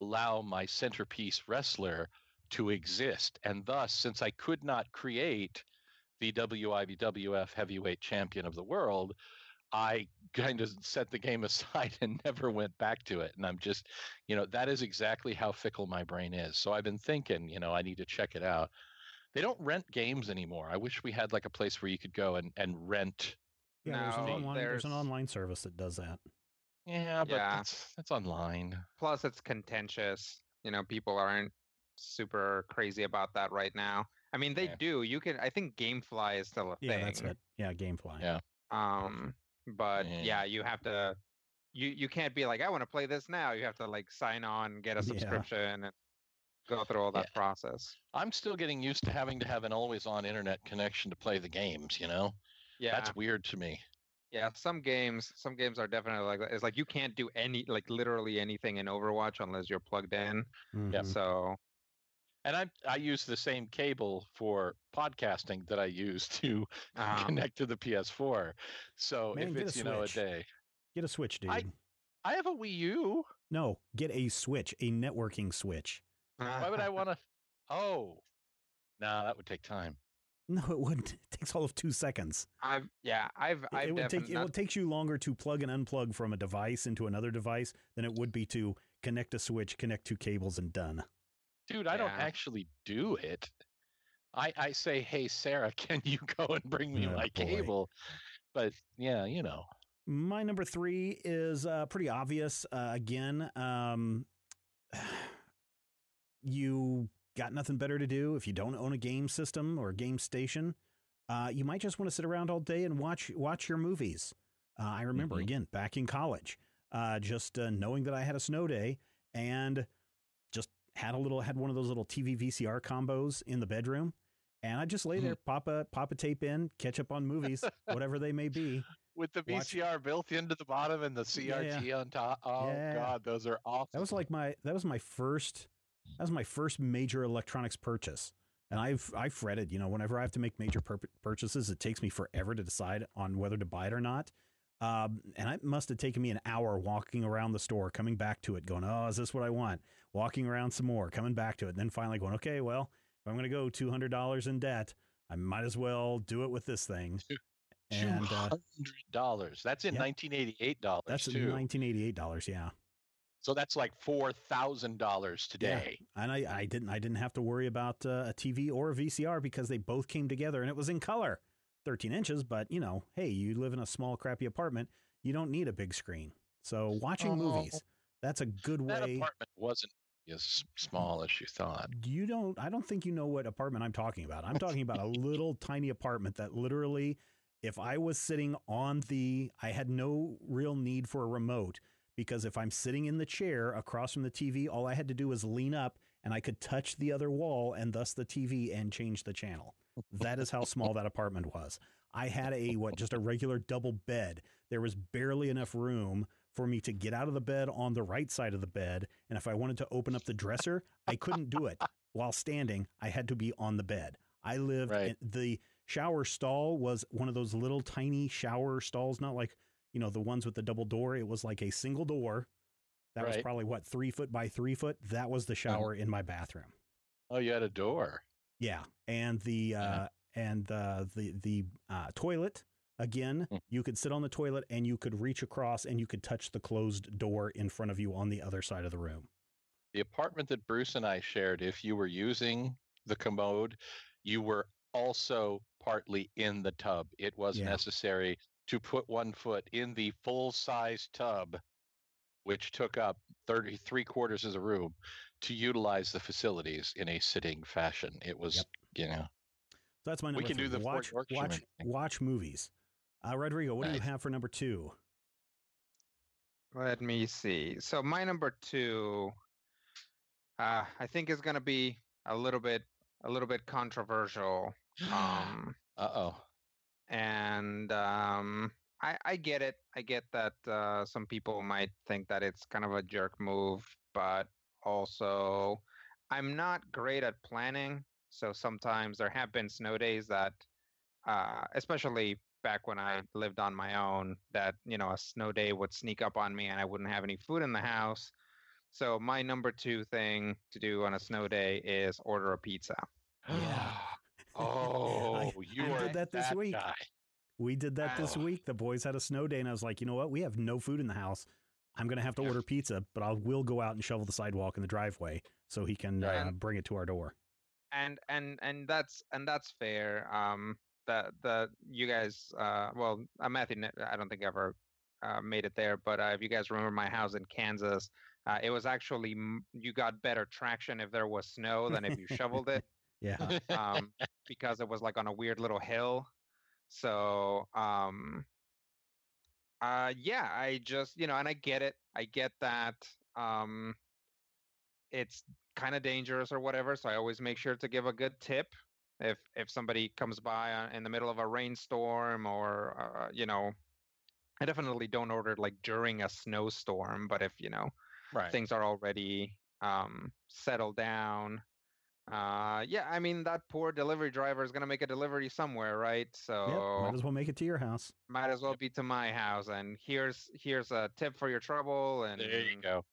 allow my centerpiece wrestler to exist. And thus, since I could not create the WIBWF heavyweight champion of the world, I kind of set the game aside and never went back to it. And I'm just, that is exactly how fickle my brain is. So I've been thinking, I need to check it out. They don't rent games anymore. I wish we had like a place where you could go and rent. Yeah, there's an online service that does that. Yeah, but that's online. Plus, it's contentious. People aren't super crazy about that right now. I mean, they do. You can. I think GameFly is still a thing. Yeah, that's it. Yeah, GameFly. Yeah. But you have to. You can't be like, I want to play this now. You have to like sign on, get a subscription, and go through all that process. I'm still getting used to having to have an always-on internet connection to play the games. Yeah, that's weird to me. Yeah, some games are definitely like that. It's like you can't do literally anything in Overwatch unless you're plugged in. Mm-hmm. Yeah. So, and I use the same cable for podcasting that I use to connect to the PS4. So if it's a day, get a Switch, dude. I have a Wii U. No, get a Switch, a networking Switch. Why would I want to? Oh, no, that would take time. No, it wouldn't. It takes all of 2 seconds. It would take you longer to plug and unplug from a device into another device than it would be to connect a switch, connect 2 cables, and done. Dude, I don't actually do it. I say, hey, Sarah, can you go and bring me my cable? But yeah, My number 3 is pretty obvious. Again, you got nothing better to do if you don't own a game system or a game station. You might just want to sit around all day and watch your movies. I remember again back in college, just knowing that I had a snow day and just had one of those little TV VCR combos in the bedroom, and I just lay there, pop a tape in, catch up on movies, whatever they may be, with the VCR built into the bottom and the CRT on top. Oh God, those are awesome. That was my first major electronics purchase. And I've fretted, whenever I have to make major purchases, it takes me forever to decide on whether to buy it or not. And it must have taken me an hour walking around the store, coming back to it, going, oh, is this what I want? Walking around some more, coming back to it, and then finally going, okay, well, if I'm going to go $200 in debt, I might as well do it with this thing. And $200. That's in $1988. That's in $1988. Yeah. So that's like $4,000 today. Yeah. And I didn't have to worry about a TV or a VCR because they both came together and it was in color, 13 inches. But hey, you live in a small, crappy apartment. You don't need a big screen. So watching movies, that's a good way. That apartment wasn't as small as you thought. I don't think you know what apartment I'm talking about. I'm talking about a little tiny apartment that literally, if I was sitting I had no real need for a remote. Because if I'm sitting in the chair across from the TV, all I had to do was lean up and I could touch the other wall and thus the TV and change the channel. That is how small that apartment was. I had just a regular double bed. There was barely enough room for me to get out of the bed on the right side of the bed. And if I wanted to open up the dresser, I couldn't do it while standing. I had to be on the bed. I lived in the shower stall was one of those little tiny shower stalls, not like, the ones with the double door. It was like a single door. That was probably 3 foot by 3 foot. That was the shower in my bathroom. Oh, you had a door. Yeah. And the toilet, again, you could sit on the toilet and you could reach across and you could touch the closed door in front of you on the other side of the room. The apartment that Bruce and I shared, if you were using the commode, you were also partly in the tub. It was necessary to put 1 foot in the full-size tub, which took up 3/4 of the room, to utilize the facilities in a sitting fashion. It was, So that's my number 3. We can do the watch movies. Rodrigo, what do you have for number 2? Let me see. So my number 2, I think is going to be a little bit controversial. And I get it. I get that some people might think that it's kind of a jerk move, but also I'm not great at planning. So sometimes there have been snow days that, especially back when I lived on my own, that, a snow day would sneak up on me and I wouldn't have any food in the house. So my number 2 thing to do on a snow day is order a pizza. Yeah. Oh, you I are did that this that week. guy. We did that this week. The boys had a snow day, and I was like, you know what? We have no food in the house. I'm going to have to order pizza, but I will go out and shovel the sidewalk in the driveway so he can bring it to our door. And that's fair. The you guys, well, Matthew, I don't think ever made it there, but if you guys remember my house in Kansas, it was actually you got better traction if there was snow than if you shoveled it. Yeah. Because it was like on a weird little hill. So yeah, I just, and I get it. I get that it's kind of dangerous or whatever, so I always make sure to give a good tip if somebody comes by in the middle of a rainstorm, or I definitely don't order like during a snowstorm, but if Right. things are already settled down. Yeah, I mean, that poor delivery driver is going to make a delivery somewhere, right? So Yep, might as well make it to your house. Might as well be to my house. And here's a tip for your trouble. And there you go.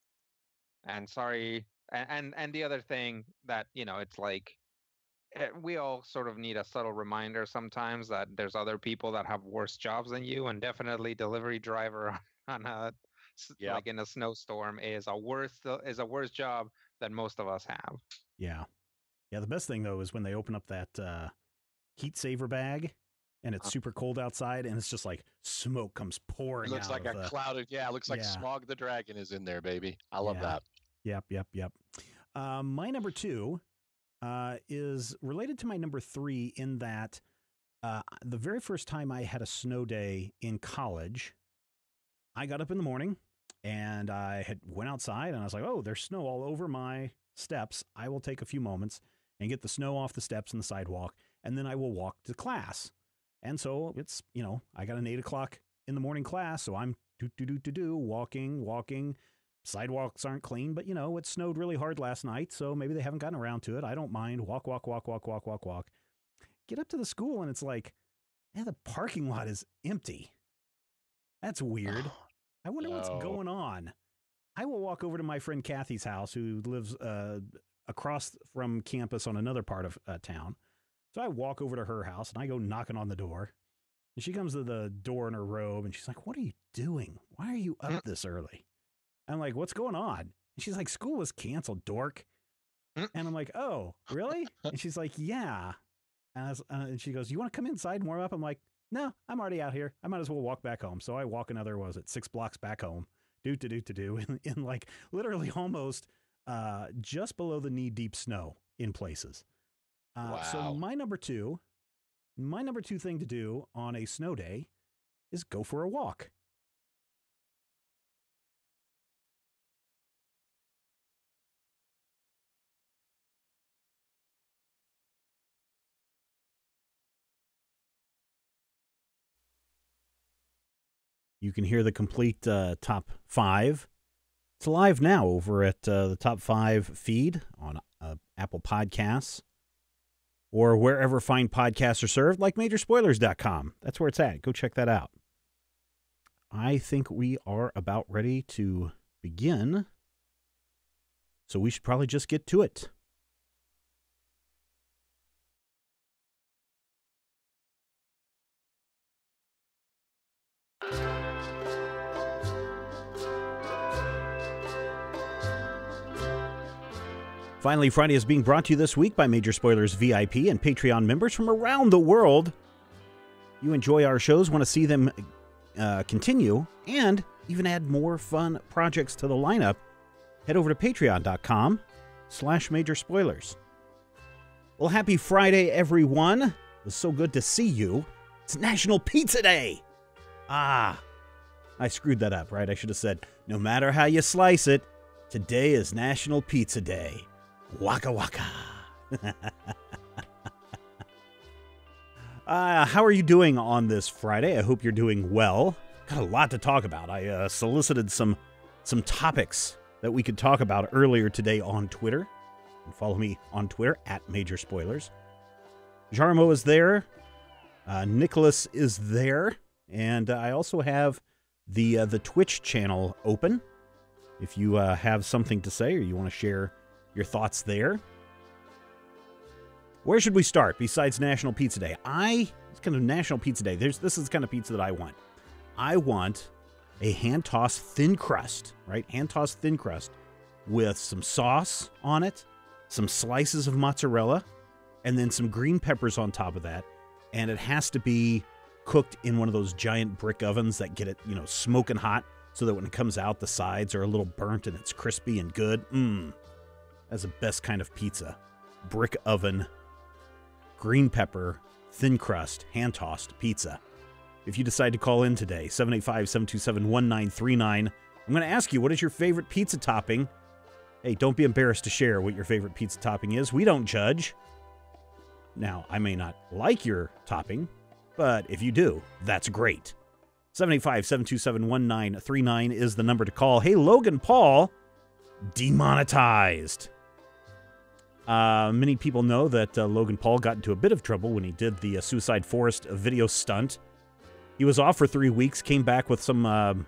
And sorry. And the other thing that, it's like we all sort of need a subtle reminder sometimes that there's other people that have worse jobs than you, and definitely delivery driver on like in a snowstorm is a worse job than most of us have. Yeah. Yeah, the best thing, though, is when they open up that heat saver bag and it's super cold outside and it's just like smoke comes pouring out. It looks like a cloud of, it looks like Smog the Dragon is in there, baby. I love that. Yep. My number 2 is related to my number 3 in that the very first time I had a snow day in college, I got up in the morning and I went outside and I was like, oh, there's snow all over my steps. I will take a few moments and get the snow off the steps and the sidewalk, and then I will walk to class. And so it's, I got an 8 o'clock in the morning class, so I'm walking. Sidewalks aren't clean, but it snowed really hard last night, so maybe they haven't gotten around to it. I don't mind. Walk. Get up to the school, and it's like, the parking lot is empty. That's weird. I wonder what's going on. I will walk over to my friend Kathy's house, who lives across from campus on another part of town. So I walk over to her house and I go knocking on the door. And she comes to the door in her robe and she's like, what are you doing? Why are you up this early? I'm like, what's going on? And she's like, school was canceled, dork. And I'm like, oh, really? And she's like, yeah. And she goes, you want to come inside and warm up? I'm like, no, I'm already out here. I might as well walk back home. So I walk another, 6 blocks back home. In like literally almost just below the knee-deep snow in places. Wow. So my number two thing to do on a snow day is go for a walk. You can hear the complete top 5. It's live now over at the top 5 feed on Apple Podcasts or wherever fine podcasts are served, like Majorspoilers.com. That's where it's at. Go check that out. I think we are about ready to begin, so we should probably just get to it. Finally, Friday is being brought to you this week by Major Spoilers VIP and Patreon members from around the world. You enjoy our shows, want to see them continue, and even add more fun projects to the lineup, head over to patreon.com/majorspoilers. Well, happy Friday, everyone. It was so good to see you. It's National Pizza Day. I screwed that up, right? I should have said, no matter how you slice it, today is National Pizza Day. Waka waka. How are you doing on this Friday? I hope you're doing well. Got a lot to talk about. I solicited some topics that we could talk about earlier today on Twitter. And follow me on Twitter at Major Spoilers. Jarmo is there. Nicholas is there. And I also have the Twitch channel open. if you have something to say or you want to share your thoughts there. Where should we start besides National Pizza Day? It's kind of National Pizza Day. This is the kind of pizza that I want. I want a hand-tossed thin crust, right? Hand-tossed thin crust with some sauce on it, some slices of mozzarella, and then some green peppers on top of that. And it has to be cooked in one of those giant brick ovens that get it, smoking hot so that when it comes out, the sides are a little burnt and it's crispy and good. That's the best kind of pizza. Brick oven, green pepper, thin crust, hand-tossed pizza. If you decide to call in today, 785-727-1939, I'm going to ask you, what is your favorite pizza topping? Hey, don't be embarrassed to share what your favorite pizza topping is. We don't judge. Now, I may not like your topping, but if you do, that's great. 785-727-1939 is the number to call. Hey, Logan Paul, demonetized. Many people know that Logan Paul got into a bit of trouble when he did the Suicide Forest video stunt. He was off for 3 weeks, came back with some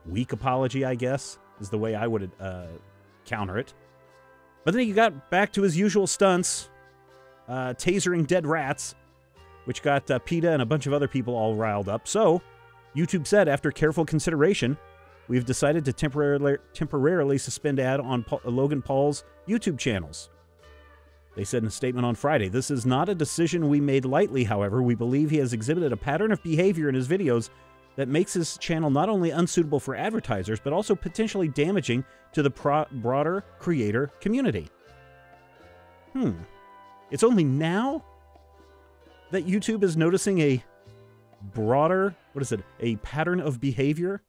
weak apology, I guess, is the way I would counter it. But then he got back to his usual stunts, tasering dead rats, which got PETA and a bunch of other people all riled up. So, YouTube said, after careful consideration, we've decided to temporarily suspend ad on Logan Paul's YouTube channels. They said in a statement on Friday, this is not a decision we made lightly, however. We believe he has exhibited a pattern of behavior in his videos that makes his channel not only unsuitable for advertisers, but also potentially damaging to the broader creator community. It's only now that YouTube is noticing a broader, a pattern of behavior?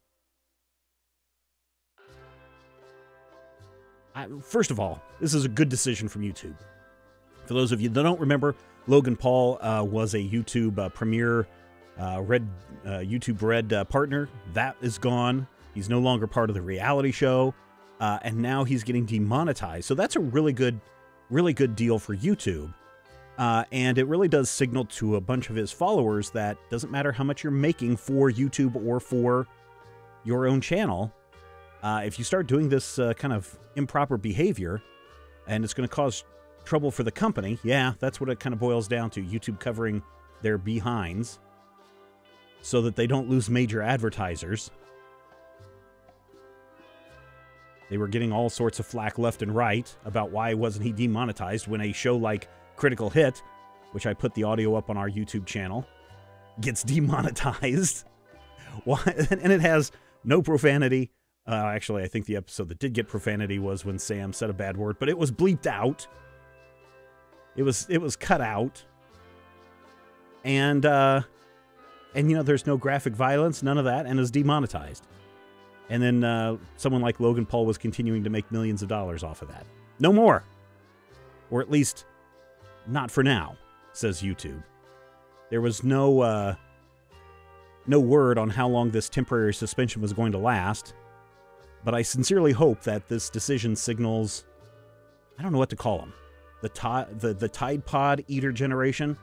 First of all, this is a good decision from YouTube. For those of you that don't remember, Logan Paul was a YouTube premier YouTube Red partner. That is gone. He's no longer part of the reality show, and now he's getting demonetized. So that's a really good deal for YouTube. And it really does signal to a bunch of his followers that doesn't matter how much you're making for YouTube or for your own channel, if you start doing this kind of improper behavior, and it's going to cause trouble for the company, that's what it kind of boils down to. YouTube covering their behinds so that they don't lose major advertisers. They were getting all sorts of flack left and right about why wasn't he demonetized when a show like Critical Hit, which I put the audio up on our YouTube channel, gets demonetized. And it has no profanity. Actually, I think the episode that did get profanity was when Sam said a bad word, but it was bleeped out. It was cut out. And there's no graphic violence, none of that, and is demonetized. And then someone like Logan Paul was continuing to make millions of dollars off of that. No more. Or at least not for now, says YouTube. There was no word on how long this temporary suspension was going to last. But I sincerely hope that this decision signals, I don't know what to call them, the Tide Pod Eater generation,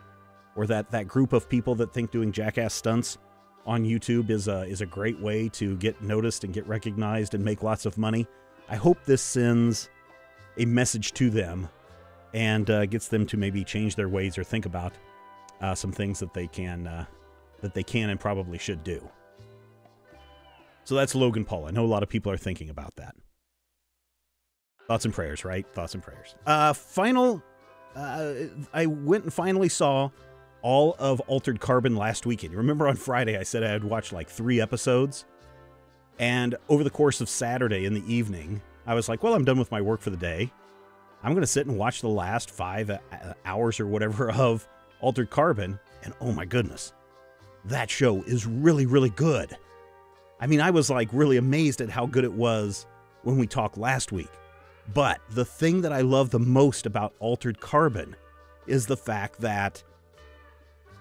or that group of people that think doing jackass stunts on YouTube is a great way to get noticed and get recognized and make lots of money. I hope this sends a message to them and gets them to maybe change their ways or think about some things that they can and probably should do. So that's Logan Paul. I know a lot of people are thinking about that. Thoughts and prayers, right? Thoughts and prayers. I went and finally saw all of Altered Carbon last weekend. You remember on Friday I said I had watched like 3 episodes? And over the course of Saturday in the evening, I was like, well, I'm done with my work for the day. I'm going to sit and watch the last 5 hours or whatever of Altered Carbon. And oh my goodness, that show is really, really good. I mean, I was like really amazed at how good it was when we talked last week. But the thing that I love the most about Altered Carbon is the fact that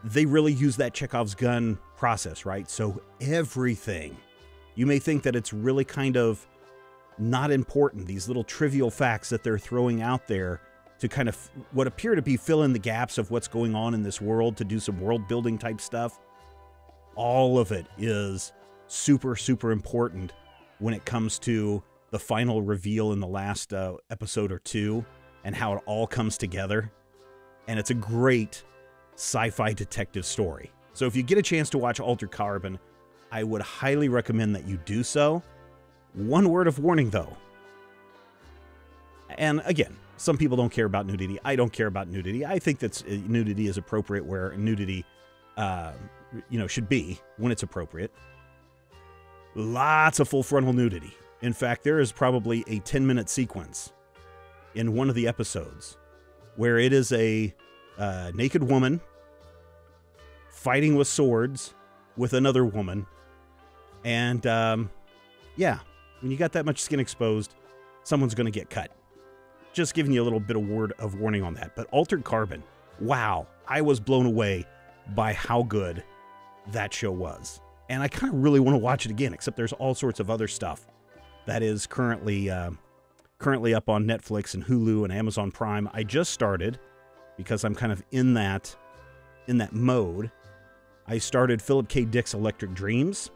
they really use that Chekhov's gun process, right? So everything, you may think that it's really kind of not important, these little trivial facts that they're throwing out there to kind of what appear to be fill in the gaps of what's going on in this world, to do some world building type stuff. All of it is super, super important when it comes to the final reveal in the last episode or two and how it all comes together. And it's a great sci-fi detective story. So if you get a chance to watch Altered Carbon, I would highly recommend that you do so. One word of warning, though. And again, some people don't care about nudity. I don't care about nudity. I think that nudity is appropriate where nudity, should be when it's appropriate. Lots of full frontal nudity. In fact, there is probably a 10-minute sequence in one of the episodes where it is a naked woman fighting with swords with another woman. And, when you got that much skin exposed, someone's going to get cut. Just giving you a little bit of word of warning on that. But Altered Carbon, wow, I was blown away by how good that show was. And I kind of really want to watch it again, except there's all sorts of other stuff that is currently up on Netflix and Hulu and Amazon Prime. I just started, because I'm kind of in that mode, I started Philip K. Dick's Electric Dreams.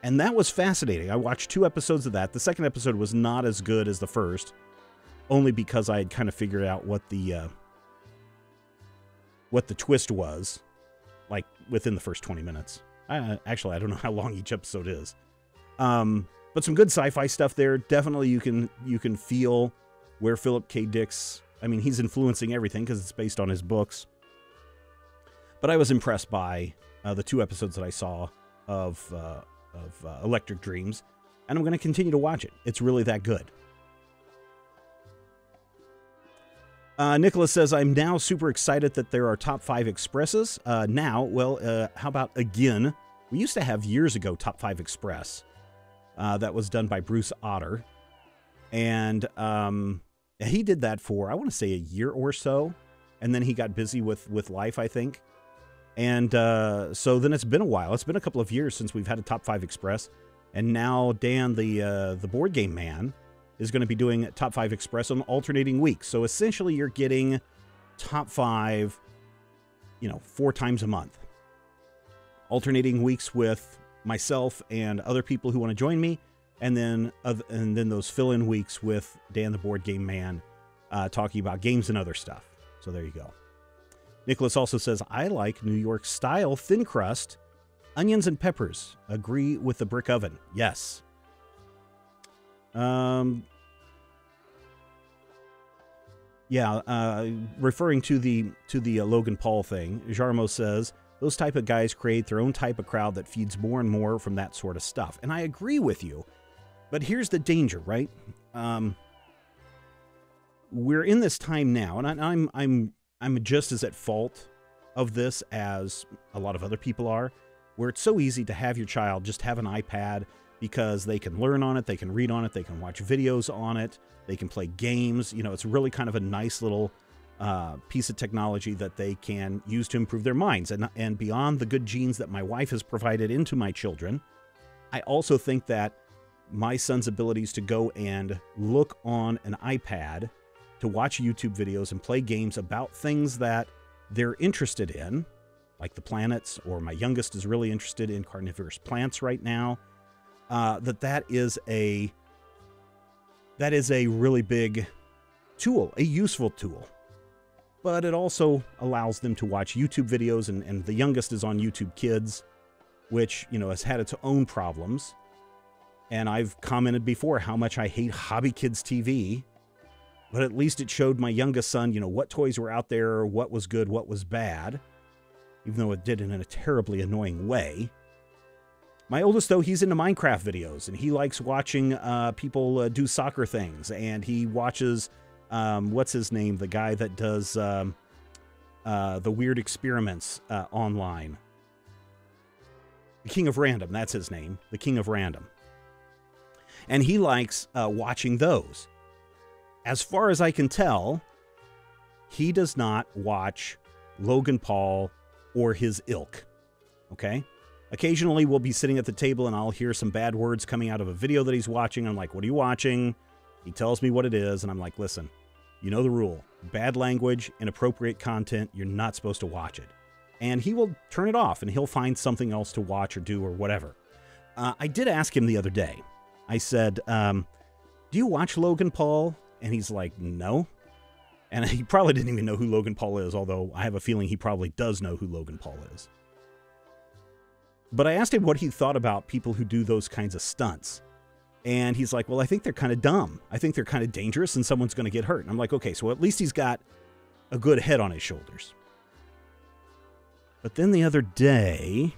And that was fascinating. I watched 2 episodes of that. The second episode was not as good as the first, only because I had kind of figured out what the twist was, like within the first 20 minutes. Actually, I don't know how long each episode is. But some good sci-fi stuff there. Definitely you can feel where Philip K. Dick's, he's influencing everything because it's based on his books. But I was impressed by the 2 episodes that I saw of Electric Dreams, and I'm going to continue to watch it. It's really that good. Nicholas says, I'm now super excited that there are top 5 expresses. How about again? We used to have years ago Top 5 Express. That was done by Bruce Otter. And he did that for, I want to say, a year or so. And then he got busy with life, I think. And so then it's been a while. It's been a couple of years since we've had a Top 5 Express. And now Dan, the board game man, is going to be doing Top 5 Express on alternating weeks. So essentially you're getting Top 5, 4 times a month. Alternating weeks with myself and other people who want to join me. And then those fill-in weeks with Dan, the board game man, talking about games and other stuff. So there you go. Nicholas also says, I like New York style thin crust, onions and peppers. Agree with the brick oven. Yes. Referring to the Logan Paul thing, Jarmo says, those type of guys create their own type of crowd that feeds more and more from that sort of stuff. And I agree with you. But here's the danger, right? We're in this time now, and I'm just as at fault of this as a lot of other people are, where it's so easy to have your child just have an iPad because they can learn on it, they can read on it, they can watch videos on it, they can play games. It's really kind of a nice little piece of technology that they can use to improve their minds. And beyond the good genes that my wife has provided into my children, I also think that my son's abilities to go and look on an iPad to watch YouTube videos and play games about things that they're interested in, like the planets, or my youngest is really interested in carnivorous plants right now, that is a really big tool, a useful tool. But it also allows them to watch YouTube videos, and the youngest is on YouTube Kids, which, has had its own problems. And I've commented before how much I hate Hobby Kids TV. But at least it showed my youngest son, what toys were out there, what was good, what was bad, even though it did it in a terribly annoying way. My oldest, though, he's into Minecraft videos, and he likes watching people do soccer things, and he watches, what's his name, the guy that does the weird experiments online. The King of Random, that's his name, the King of Random. And he likes watching those. As far as I can tell, he does not watch Logan Paul or his ilk, okay? Occasionally, we'll be sitting at the table and I'll hear some bad words coming out of a video that he's watching. I'm like, what are you watching? He tells me what it is, and I'm like, listen, you know the rule. Bad language, inappropriate content, you're not supposed to watch it. And he will turn it off, and he'll find something else to watch or do or whatever. I did ask him the other day. I said, do you watch Logan Paul? And he's like, no. And he probably didn't even know who Logan Paul is, although I have a feeling he probably does know who Logan Paul is. But I asked him what he thought about people who do those kinds of stunts. And he's like, well, I think they're kind of dumb. I think they're kind of dangerous and someone's going to get hurt. And I'm like, okay, so at least he's got a good head on his shoulders. But then the other day,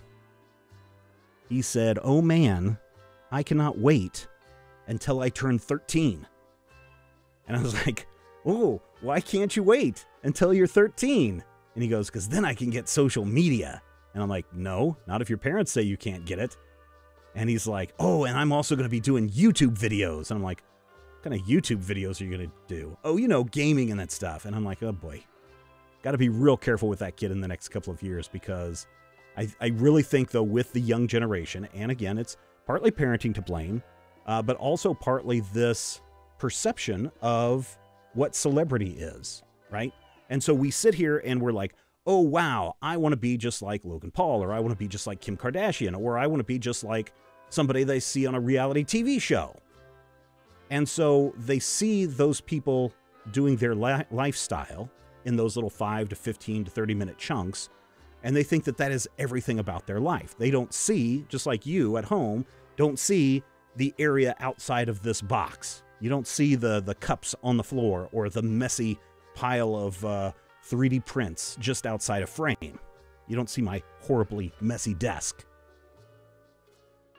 he said, oh man, I cannot wait until I turn 13. And I was like, oh, why can't you wait until you're 13? And he goes, because then I can get social media. And I'm like, no, not if your parents say you can't get it. And he's like, oh, and I'm also going to be doing YouTube videos. And I'm like, what kind of YouTube videos are you going to do? Oh, you know, gaming and that stuff. And I'm like, oh boy, got to be real careful with that kid in the next couple of years, because I really think, though, with the young generation, and again, it's partly parenting to blame, but also partly this perception of what celebrity is, right? And so we sit here and we're like, oh, wow, I want to be just like Logan Paul, or I want to be just like Kim Kardashian, or I want to be just like somebody they see on a reality TV show. And so they see those people doing their lifestyle in those little 5 to 15 to 30-minute chunks, and they think that that is everything about their life. They don't see, just like you at home, don't see the area outside of this box. You don't see the cups on the floor or the messy pile of 3D prints just outside a frame. You don't see my horribly messy desk.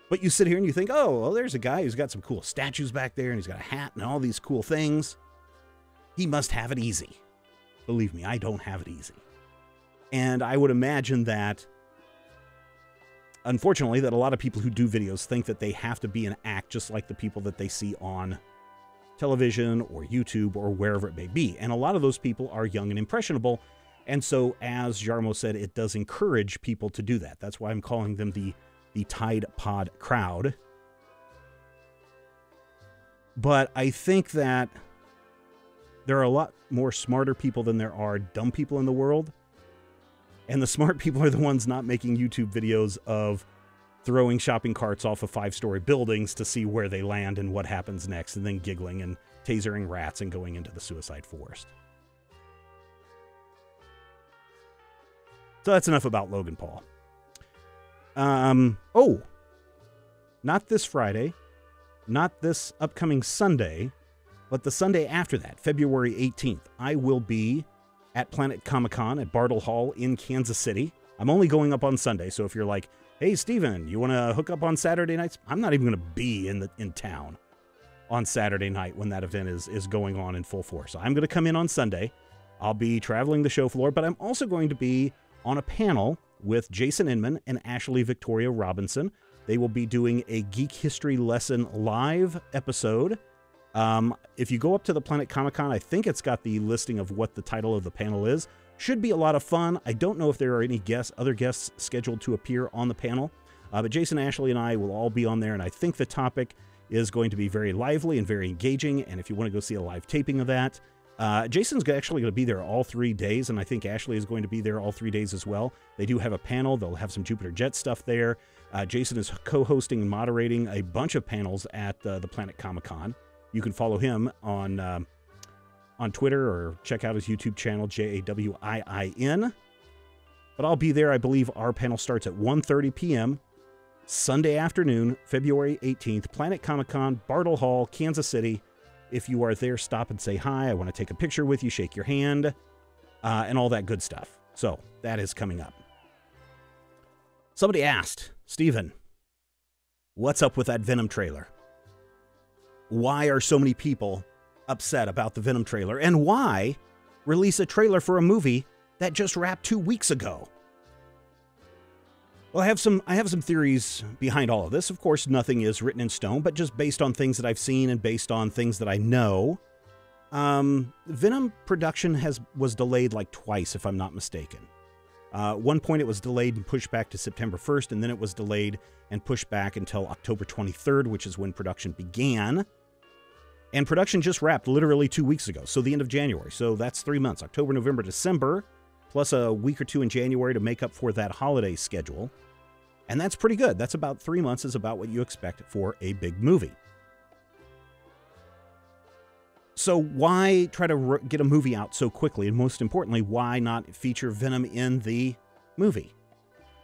But you sit here and you think, oh, well, there's a guy who's got some cool statues back there, and he's got a hat and all these cool things. He must have it easy. Believe me, I don't have it easy. And I would imagine that, unfortunately, that a lot of people who do videos think that they have to be an act just like the people that they see on television or YouTube or wherever it may be. And a lot of those people are young and impressionable. And so, as Jarmo said, it does encourage people to do that. That's why I'm calling them the Tide Pod crowd. But I think that there are a lot more smarter people than there are dumb people in the world. And the smart people are the ones not making YouTube videos of throwing shopping carts off of 5-story buildings to see where they land and what happens next, and then giggling and tasering rats and going into the suicide forest. So that's enough about Logan Paul. Oh, not this Friday, not this upcoming Sunday, but the Sunday after that, February 18th, I will be at Planet Comic-Con at Bartle Hall in Kansas City. I'm only going up on Sunday, so if you're like, hey, Steven, you want to hook up on Saturday nights? I'm not even going to be in town on Saturday night when that event is going on in full force. So I'm going to come in on Sunday. I'll be traveling the show floor, but I'm also going to be on a panel with Jason Inman and Ashley Victoria Robinson. They will be doing a Geek History Lesson live episode. If you go up to the Planet Comic-Con, I think it's got the listing of what the title of the panel is. Should be a lot of fun. I don't know if there are any other guests scheduled to appear on the panel, but Jason, Ashley, and I will all be on there, and I think the topic is going to be very lively and very engaging, and if you want to go see a live taping of that, Jason's actually going to be there all 3 days, and I think Ashley is going to be there all 3 days as well. They do have a panel. They'll have some Jupiter Jet stuff there. Jason is co-hosting and moderating a bunch of panels at the Planet Comic-Con. You can follow him on Twitter or check out his YouTube channel, JAWIIN. But I'll be there. I believe our panel starts at 1:30 p.m. Sunday afternoon, February 18th, Planet Comic-Con, Bartle Hall, Kansas City. If you are there, stop and say hi. I want to take a picture with you, shake your hand, and all that good stuff. So that is coming up. Somebody asked, Steven, what's up with that Venom trailer? Why are so many people upset about the Venom trailer, and why release a trailer for a movie that just wrapped 2 weeks ago? Well, I have some theories behind all of this. Of course, nothing is written in stone, but just based on things that I've seen and based on things that I know. Venom production was delayed like twice, if I'm not mistaken. One point it was delayed and pushed back to September 1st, and then it was delayed and pushed back until October 23rd, which is when production began. And production just wrapped literally 2 weeks ago, so the end of January. So that's 3 months, October, November, December, plus a week or two in January to make up for that holiday schedule. And that's pretty good. That's about 3 months is about what you expect for a big movie. So why try to get a movie out so quickly? And most importantly, why not feature Venom in the movie?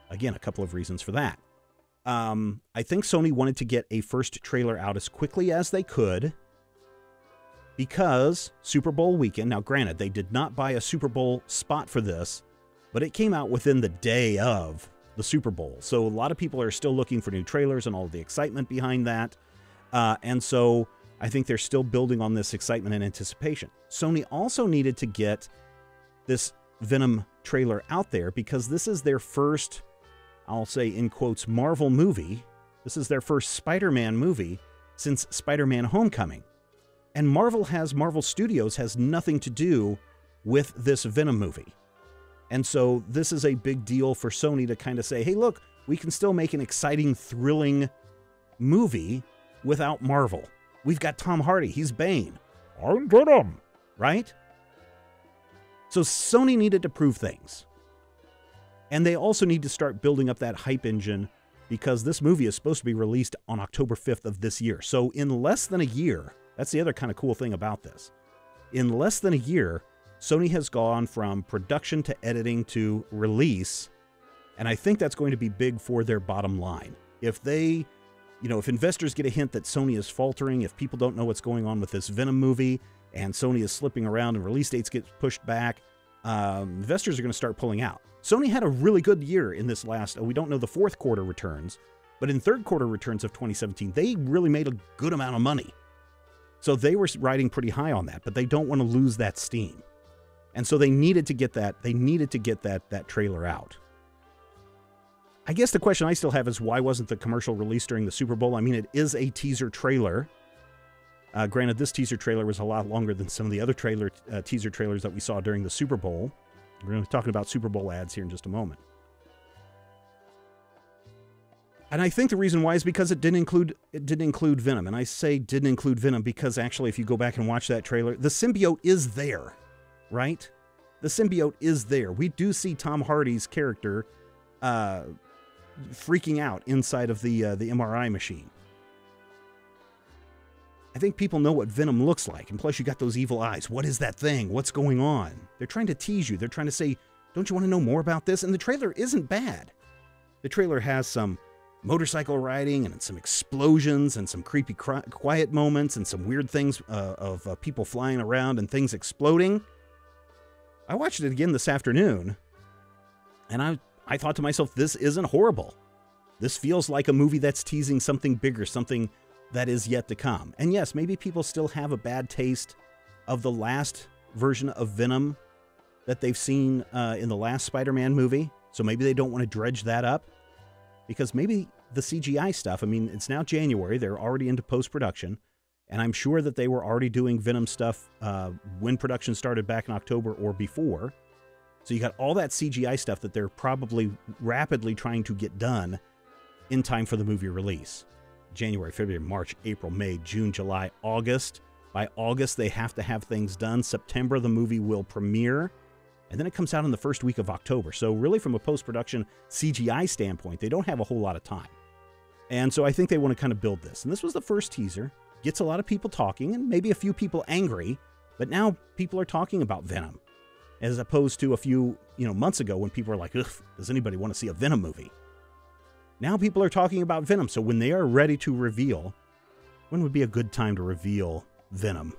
Again, a couple of reasons for that. I think Sony wanted to get a first trailer out as quickly as they could because Super Bowl weekend, now granted, they did not buy a Super Bowl spot for this, but it came out within the day of the Super Bowl. So a lot of people are still looking for new trailers and all the excitement behind that. And so I think they're still building on this excitement and anticipation. Sony also needed to get this Venom trailer out there because this is their first, I'll say in quotes, Marvel movie. This is their first Spider-Man movie since Spider-Man Homecoming. And Marvel Studios has nothing to do with this Venom movie. And so this is a big deal for Sony to kind of say, hey, look, we can still make an exciting, thrilling movie without Marvel. We've got Tom Hardy. He's Bane. I'm Venom. Right? So Sony needed to prove things. And they also need to start building up that hype engine because this movie is supposed to be released on October 5th of this year. So in less than a year, that's the other kind of cool thing about this. In less than a year, Sony has gone from production to editing to release. And I think that's going to be big for their bottom line. If they, if investors get a hint that Sony is faltering, if people don't know what's going on with this Venom movie and Sony is slipping around and release dates get pushed back, investors are going to start pulling out. Sony had a really good year in this last, we don't know the fourth quarter returns, but in third quarter returns of 2017, they really made a good amount of money. So they were riding pretty high on that, but they don't want to lose that steam. And so they needed to get that, that trailer out. I guess the question I still have is why wasn't the commercial released during the Super Bowl? I mean, it is a teaser trailer. Granted, this teaser trailer was a lot longer than some of the other teaser trailers that we saw during the Super Bowl. We're going to be talking about Super Bowl ads here in just a moment. And I think the reason why is because it didn't include Venom. And I say didn't include Venom because actually, if you go back and watch that trailer, the symbiote is there, right? The symbiote is there. We do see Tom Hardy's character freaking out inside of the MRI machine. I think people know what Venom looks like, and plus you got those evil eyes. What is that thing? What's going on? They're trying to tease you. They're trying to say, don't you want to know more about this? And the trailer isn't bad. The trailer has some motorcycle riding and some explosions and some creepy quiet moments and some weird things of people flying around and things exploding. I watched it again this afternoon, and I thought to myself, this isn't horrible. This feels like a movie that's teasing something bigger, something that is yet to come. And yes, maybe people still have a bad taste of the last version of Venom that they've seen in the last Spider-Man movie. So maybe they don't want to dredge that up. Because maybe the CGI stuff, I mean, it's now January. They're already into post-production. And I'm sure that they were already doing Venom stuff when production started back in October or before. So you got all that CGI stuff that they're probably rapidly trying to get done in time for the movie release. January, February, March, April, May, June, July, August. By August, they have to have things done. September, the movie will premiere. And then it comes out in the first week of October. So really, from a post-production CGI standpoint, they don't have a whole lot of time. And so I think they want to kind of build this. And this was the first teaser. Gets a lot of people talking and maybe a few people angry. But now people are talking about Venom. As opposed to a few months ago when people were like, ugh, does anybody want to see a Venom movie? Now people are talking about Venom, so when they are ready to reveal, when would be a good time to reveal Venom?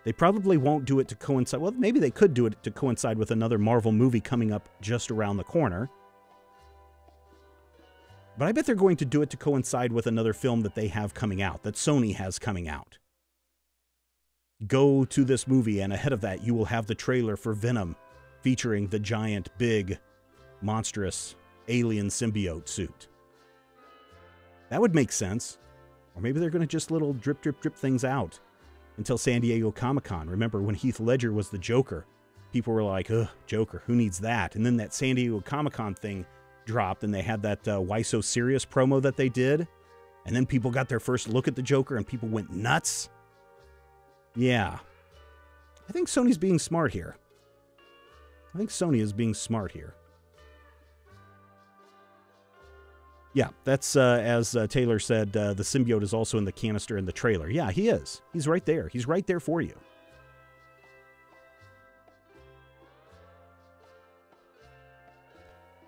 They probably won't do it to coincide. Well, maybe they could do it to coincide with another Marvel movie coming up just around the corner. But I bet they're going to do it to coincide with another film that they have coming out, that Sony has coming out. Go to this movie, and ahead of that, you will have the trailer for Venom featuring the giant, big, monstrous alien symbiote suit. That would make sense. Or maybe they're going to just little drip things out until San Diego Comic-Con. Remember when Heath Ledger was the Joker? People were like, ugh, Joker, who needs that? And then that San Diego Comic-Con thing dropped, and they had that Why So Serious promo that they did. And then people got their first look at the Joker, and people went nuts. Yeah. I think Sony's being smart here. I think Sony is being smart here. Yeah, that's as Taylor said, the symbiote is also in the canister in the trailer. Yeah, he is. He's right there. He's right there for you.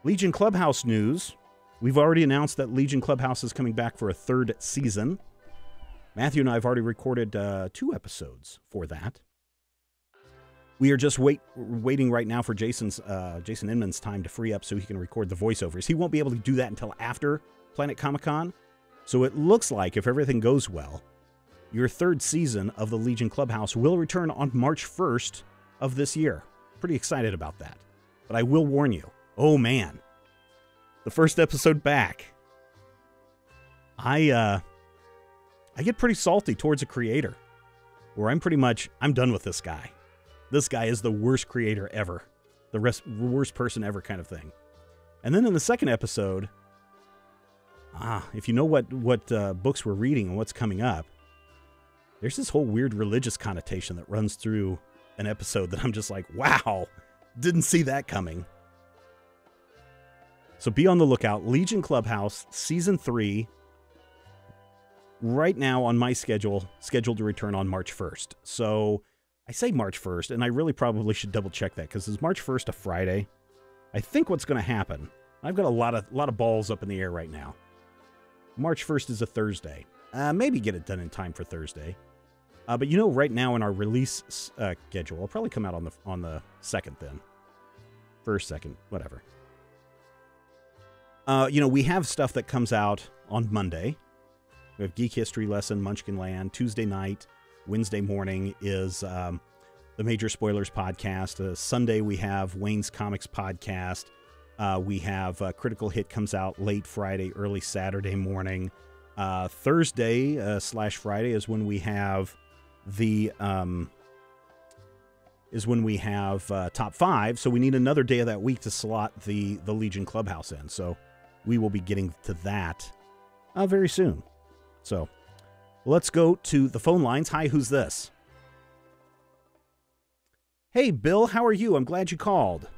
Legion Clubhouse news. We've already announced that Legion Clubhouse is coming back for a 3rd season. Matthew and I have already recorded 2 episodes for that. We are just waiting right now for Jason Inman's time to free up so he can record the voiceovers. He won't be able to do that until after Planet Comic-Con. So it looks like, if everything goes well, your 3rd season of the Legion Clubhouse will return on March 1st of this year. Pretty excited about that. But I will warn you, oh man, the first episode back, I get pretty salty towards a creator, where I'm done with this guy. This guy is the worst creator ever. The worst person ever kind of thing. And then in the second episode, if you know what books we're reading and what's coming up, there's this whole weird religious connotation that runs through an episode that I'm just like, wow, didn't see that coming. So be on the lookout. Legion Clubhouse, Season 3, right now on my scheduled to return on March 1st. So I say March 1st, and I really probably should double check that, because is March 1st a Friday? I think what's going to happen, I've got a lot of balls up in the air right now. March 1st is a Thursday. Maybe get it done in time for Thursday. But right now in our release schedule, I'll probably come out on the 2nd then. 1st, 2nd, whatever. We have stuff that comes out on Monday. We have Geek History Lesson, Munchkin Land. Tuesday night, Wednesday morning is the Major Spoilers podcast. Sunday we have Wayne's Comics podcast. We have Critical Hit comes out late Friday, early Saturday morning. Thursday / Friday is when we have the top 5. So we need another day of that week to slot the Legion Clubhouse in. So we will be getting to that very soon. So let's go to the phone lines. Hi, who's this? Hey, Bill, how are you? I'm glad you called.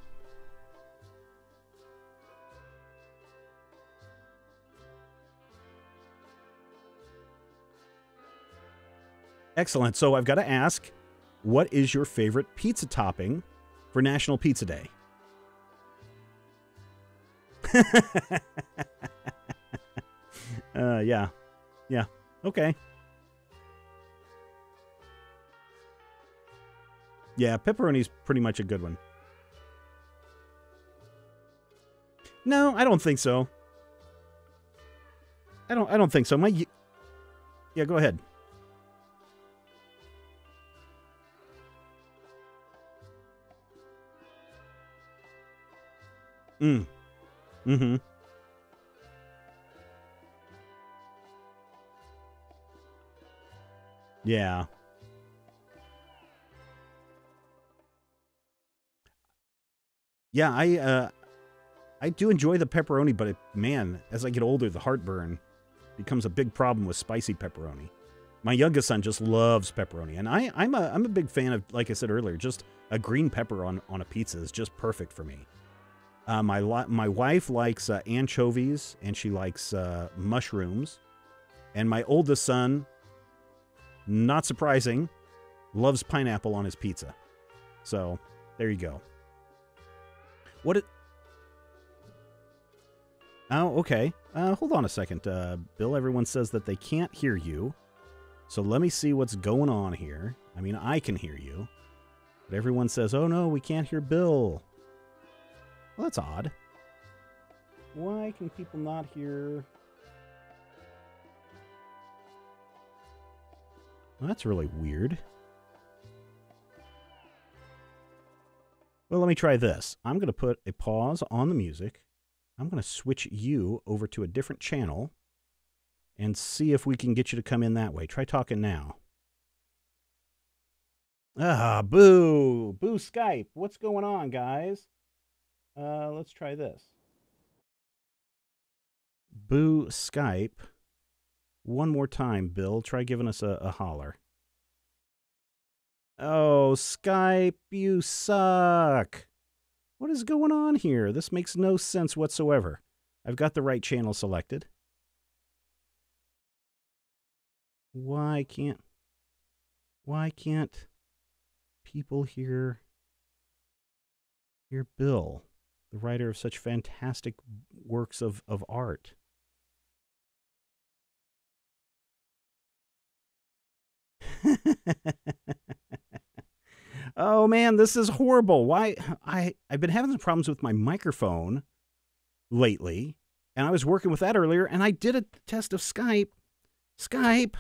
Excellent. So I've got to ask, what is your favorite pizza topping for National Pizza Day? Yeah. Yeah. Okay. Yeah, pepperoni's pretty much a good one. No, I don't think so. I don't think so. Yeah, go ahead. Mm-hmm. Yeah. Yeah, I do enjoy the pepperoni, but man, as I get older, the heartburn becomes a big problem with spicy pepperoni. My youngest son just loves pepperoni, and I'm a big fan of, like I said earlier, just a green pepper on a pizza is just perfect for me. My wife likes anchovies, and she likes mushrooms, and my oldest son, not surprising, loves pineapple on his pizza. So there you go. Oh, okay. Hold on a second, Bill. Everyone says that they can't hear you. So let me see what's going on here. I mean, I can hear you. But everyone says, oh no, we can't hear Bill. Well, that's odd. Why can people not hear? Well, that's really weird. Well, let me try this. I'm going to put a pause on the music. I'm going to switch you over to a different channel and see if we can get you to come in that way. Try talking now. Boo. Boo Skype. What's going on, guys? Let's try this. Boo Skype. One more time, Bill. Try giving us a holler. Oh, Skype, you suck. What is going on here? This makes no sense whatsoever. I've got the right channel selected. Why can't people hear Bill, the writer of such fantastic works of art? Oh man, this is horrible. Why I've been having some problems with my microphone lately, and I was working with that earlier, and I did a test of Skype. Skype,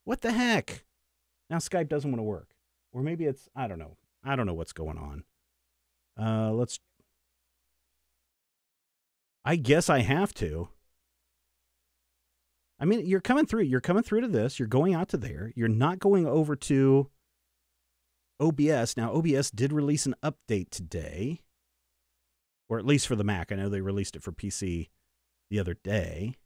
what the heck? Now Skype doesn't want to work, or maybe it's I don't know. I don't know what's going on. I guess I have to. I mean, you're coming through to this. You're going out to there. You're not going over to OBS. Now, OBS did release an update today, or at least for the Mac. I know they released it for PC the other day.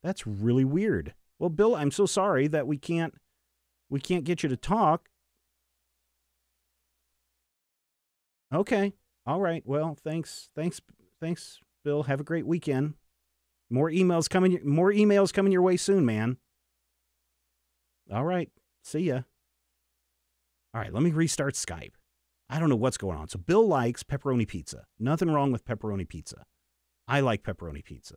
That's really weird. Well, Bill, I'm so sorry that we can't get you to talk. Okay. All right. Well, thanks, Bill. Have a great weekend. More emails coming your way soon, man. All right. See ya. All right, let me restart Skype. I don't know what's going on. So Bill likes pepperoni pizza. Nothing wrong with pepperoni pizza. I like pepperoni pizza.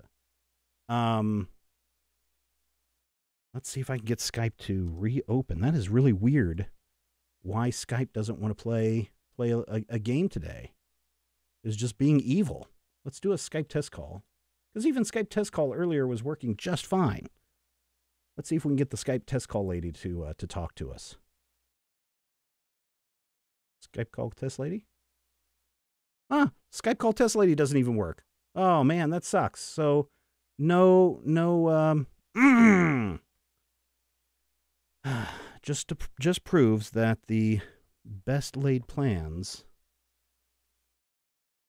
Let's see if I can get Skype to reopen. That is really weird. Why Skype doesn't want to play a game today. Is just being evil. Let's do a Skype test call. Because even Skype test call earlier was working just fine. Let's see if we can get the Skype test call lady to talk to us. Skype call test lady? Skype call test lady doesn't even work. Oh man, that sucks. So no just proves that the best laid plans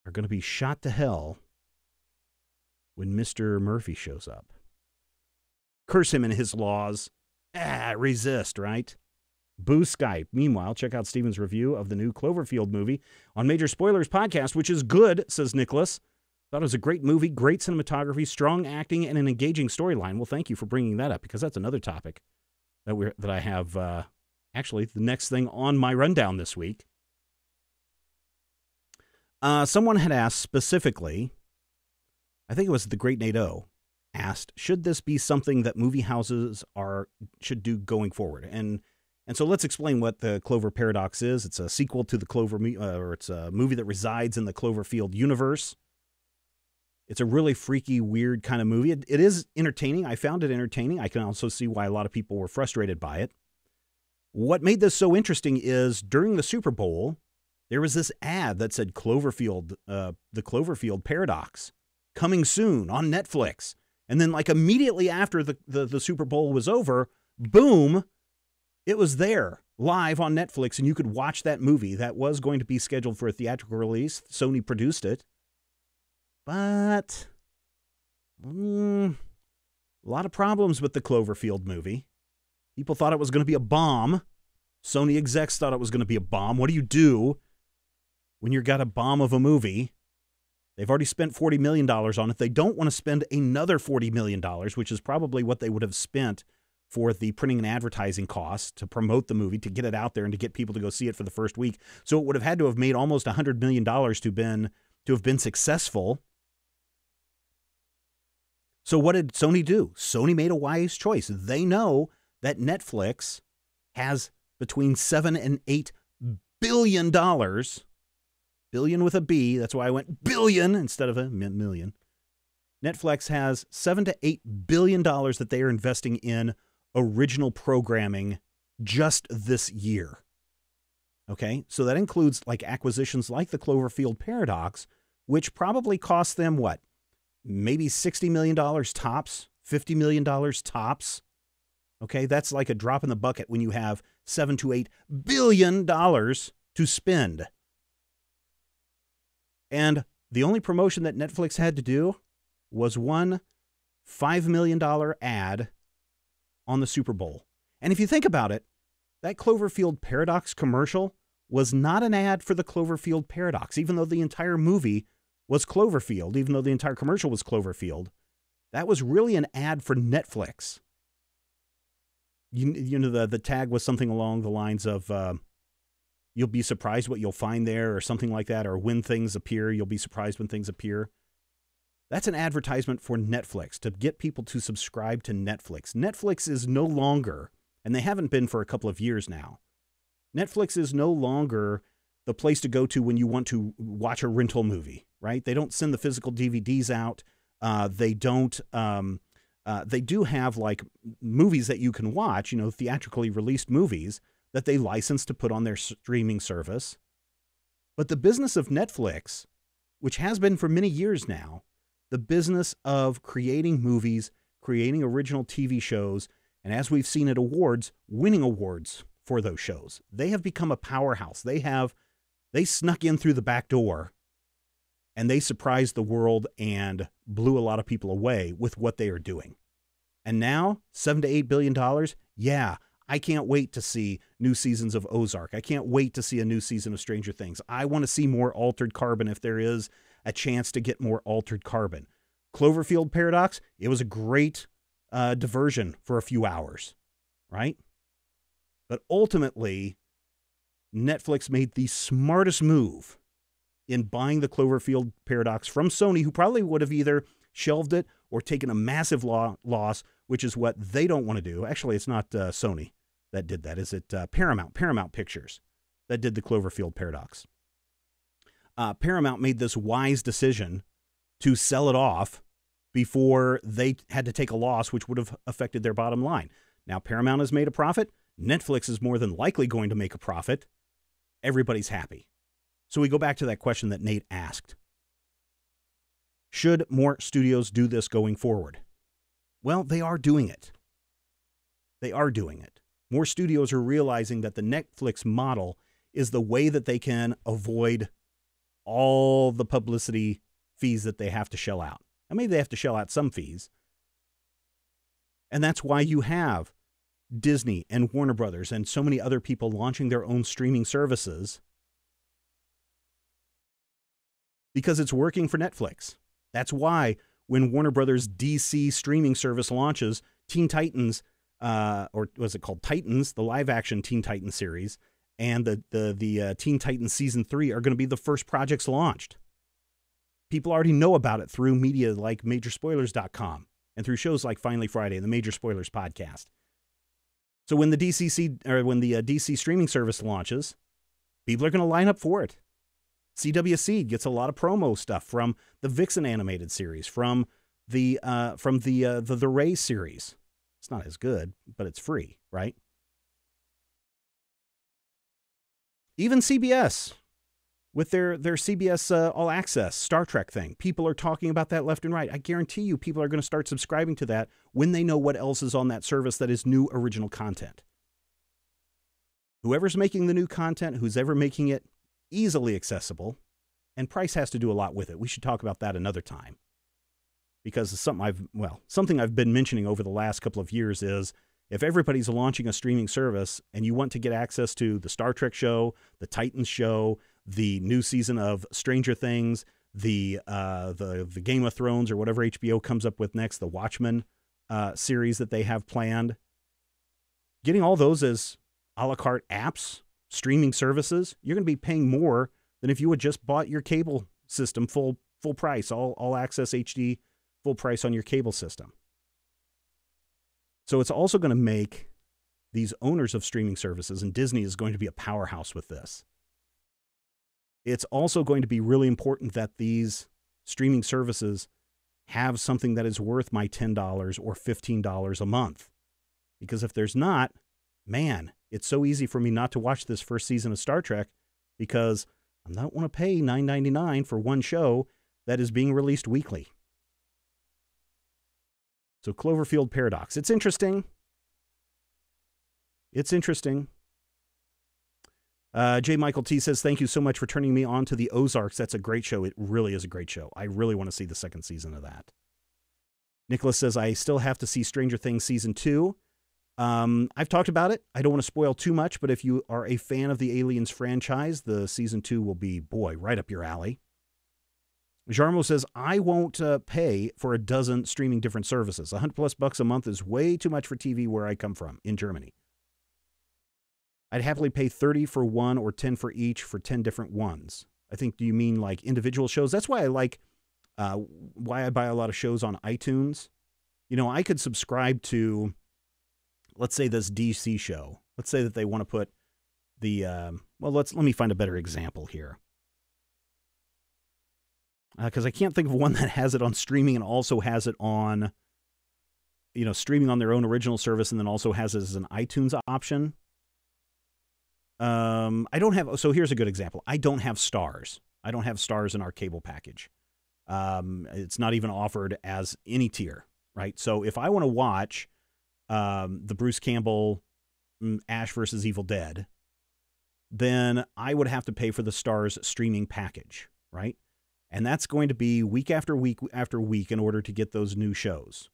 are going to be shot to hell when Mr. Murphy shows up. Curse him and his laws. Resist, right? Boo Skype. Meanwhile, check out Steven's review of the new Cloverfield movie on Major Spoilers Podcast, which is good, says Nicholas. Thought it was a great movie, great cinematography, strong acting, and an engaging storyline. Well, thank you for bringing that up, because that's another topic that I have, actually, the next thing on my rundown this week. Someone had asked specifically, I think it was the Great Nato, asked, should this be something that movie houses should do going forward? And so let's explain what the Clover Paradox is. It's a sequel to the it's a movie that resides in the Cloverfield universe. It's a really freaky, weird kind of movie. It is entertaining. I found it entertaining. I can also see why a lot of people were frustrated by it. What made this so interesting is during the Super Bowl, there was this ad that said Cloverfield, the Cloverfield Paradox, coming soon on Netflix. And then like immediately after the Super Bowl was over, boom, it was there live on Netflix, and you could watch that movie that was going to be scheduled for a theatrical release. Sony produced it. But a lot of problems with the Cloverfield movie. People thought it was going to be a bomb. Sony execs thought it was going to be a bomb. What do you do when you've got a bomb of a movie? They've already spent $40 million on it. They don't want to spend another $40 million, which is probably what they would have spent for the printing and advertising costs to promote the movie, to get it out there and to get people to go see it for the first week. So it would have had to have made almost $100 million to have been successful. So what did Sony do? Sony made a wise choice. They know that Netflix has between $7 and $8 billion. Billion with a B. That's why I went billion instead of a million. Netflix has $7 to $8 billion that they are investing in original programming just this year. Okay, so that includes like acquisitions like the Cloverfield Paradox, which probably cost them what? Maybe $60 million tops, $50 million tops. Okay, that's like a drop in the bucket when you have $7 to $8 billion to spend. And the only promotion that Netflix had to do was one $5 million ad on the Super Bowl. And if you think about it, that Cloverfield Paradox commercial was not an ad for the Cloverfield Paradox, even though the entire movie was Cloverfield, even though the entire commercial was Cloverfield. That was really an ad for Netflix. You know, the tag was something along the lines of, you'll be surprised what you'll find there, or something like that, or when things appear, you'll be surprised when things appear. That's an advertisement for Netflix, to get people to subscribe to Netflix. Netflix is no longer, and they haven't been for a couple of years now, Netflix is no longer the place to go to when you want to watch a rental movie, right? They don't send the physical DVDs out. They don't. They do have like movies that you can watch, you know, theatrically released movies that they license to put on their streaming service. But the business of Netflix, which has been for many years now, the business of creating movies, creating original TV shows, and as we've seen at awards, winning awards for those shows. They have become a powerhouse. They snuck in through the back door, and they surprised the world and blew a lot of people away with what they are doing. And now, $7 to $8 billion, yeah, I can't wait to see new seasons of Ozark. I can't wait to see a new season of Stranger Things. I want to see more Altered Carbon if there is a chance to get more Altered Carbon. Cloverfield Paradox, it was a great diversion for a few hours, right? But ultimately, Netflix made the smartest move in buying the Cloverfield Paradox from Sony, who probably would have either shelved it or taken a massive loss, which is what they don't want to do. Actually, it's not Sony that did that. Is it Paramount Pictures that did the Cloverfield Paradox? Paramount made this wise decision to sell it off before they had to take a loss, which would have affected their bottom line. Now, Paramount has made a profit. Netflix is more than likely going to make a profit. Everybody's happy. So we go back to that question that Nate asked. Should more studios do this going forward? Well, they are doing it. They are doing it. More studios are realizing that the Netflix model is the way that they can avoid all the publicity fees that they have to shell out. I mean, they have to shell out some fees. And that's why you have Disney and Warner Brothers and so many other people launching their own streaming services, because it's working for Netflix. That's why when Warner Brothers DC streaming service launches, Teen Titans, or was it called Titans, the live-action Teen Titans series, and the Teen Titans Season 3 are going to be the first projects launched. People already know about it through media like Majorspoilers.com and through shows like Finally Friday and the Major Spoilers podcast. So when the DC streaming service launches, people are going to line up for it. CW Seed gets a lot of promo stuff from the Vixen animated series, from the Ray series. It's not as good, but it's free, right? Even CBS with their CBS All Access Star Trek thing. People are talking about that left and right. I guarantee you people are going to start subscribing to that when they know what else is on that service that is new original content. Whoever's making the new content, who's ever making it easily accessible, and price has to do a lot with it. We should talk about that another time. Because something I've been mentioning over the last couple of years is, if everybody's launching a streaming service and you want to get access to the Star Trek show, the Titans show, the new season of Stranger Things, the Game of Thrones or whatever HBO comes up with next, the Watchmen series that they have planned, getting all those as a la carte apps, streaming services, you're going to be paying more than if you had just bought your cable system full price, all access HD, full price on your cable system. So it's also going to make these owners of streaming services, and Disney is going to be a powerhouse with this. It's also going to be really important that these streaming services have something that is worth my $10 or $15 a month. Because if there's not, man, it's so easy for me not to watch this first season of Star Trek because I don't want to pay $9.99 for one show that is being released weekly. So Cloverfield Paradox. It's interesting. It's interesting. J. Michael T. says, thank you so much for turning me on to the Ozarks. That's a great show. It really is a great show. I really want to see the second season of that. Nicholas says, I still have to see Stranger Things Season 2. I've talked about it. I don't want to spoil too much, but if you are a fan of the Aliens franchise, the season 2 will be, boy, right up your alley. Jarmo says, I won't pay for a dozen streaming different services. $100+ a month is way too much for TV where I come from, in Germany. I'd happily pay $30 for one or $10 for each for 10 different ones. I think, do you mean like individual shows? That's why I like, why I buy a lot of shows on iTunes. You know, I could subscribe to, let's say, this DC show. Let's say that they want to put the, well, let me find a better example here. Because I can't think of one that has it on streaming and also has it on, you know, streaming on their own original service and then also has it as an iTunes option. I don't have, so here's a good example. I don't have Stars. I don't have Stars in our cable package. It's not even offered as any tier, right? So if I want to watch the Bruce Campbell Ash versus Evil Dead, then I would have to pay for the Stars streaming package, right? And that's going to be week after week after week in order to get those new shows.